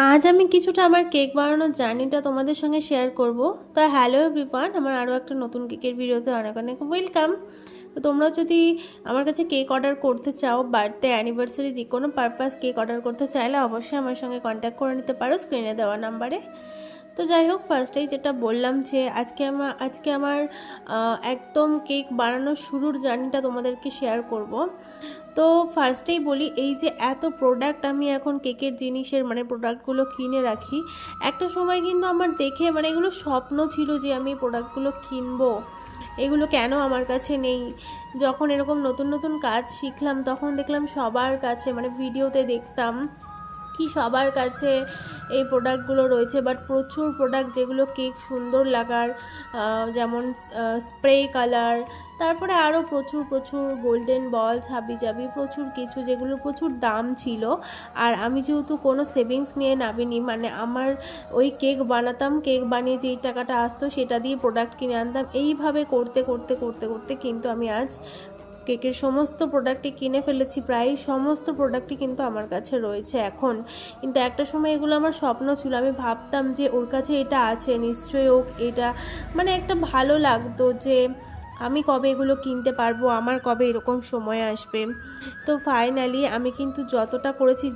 আজ আমি কিছুটা আমার কেক বানানোর জার্নিটা তোমাদের সঙ্গে শেয়ার করব। তো হ্যালো এভরিওয়ান, আমার আরও একটা নতুন কেকের ভিডিওতে অনেক অনেক ওয়েলকাম। তো তোমরা যদি আমার কাছে কেক অর্ডার করতে চাও, বার্থডে অ্যানিভার্সারি যে কোনো পারপাস কেক অর্ডার করতে চাইলে অবশ্যই আমার সঙ্গে কন্ট্যাক্ট করে নিতে পারো স্ক্রিনে দেওয়া নাম্বারে। তো যাই হোক, ফার্স্টেই যেটা বললাম যে আজকে আমার একদম কেক বানানোর শুরুর জার্নিটা তোমাদেরকে শেয়ার করব। তো ফার্স্টেই বলি, এই যে এত প্রোডাক্ট আমি এখন কেকের জিনিসের প্রোডাক্টগুলো কিনে রাখি, একটা সময় কিন্তু আমার দেখে এগুলো স্বপ্ন ছিল যে আমি প্রোডাক্টগুলো কিনবো, এগুলো কেন আমার কাছে নেই। যখন এরকম নতুন নতুন কাজ শিখলাম তখন দেখলাম সবার কাছে ভিডিওতে দেখতাম কি সবার কাছে এই প্রোডাক্টগুলো রয়েছে, বাট প্রচুর প্রোডাক্ট যেগুলো কেক সুন্দর লাগার, যেমন স্প্রে কালার, তারপরে আরও প্রচুর প্রচুর গোল্ডেন বলস হাবিজাবি প্রচুর কিছু, যেগুলো প্রচুর দাম ছিল। আর আমি যেহেতু কোনো সেভিংস নিয়ে নামিনি, আমার ওই কেক বানাতাম, কেক বানিয়ে যেই টাকাটা আসতো সেটা দিয়ে প্রোডাক্ট কিনে আনতাম, এইভাবে করতে করতে করতে করতে কিন্তু আমি আজ কেকের সমস্ত প্রোডাক্টই কিনে ফেলেছি। প্রায় সমস্ত প্রোডাক্টই কিন্তু আমার কাছে রয়েছে এখন। কিন্তু একটা সময় এগুলো আমার স্বপ্ন ছিল, আমি ভাবতাম যে ওর কাছে এটা আছে নিশ্চয়ই, ও এটা একটা ভালো লাগতো যে আমি কবে এগুলো কিনতে পারবো, আমার কবে এরকম সময় আসবে। তো ফাইনালি আমি কিন্তু যতটা করেছি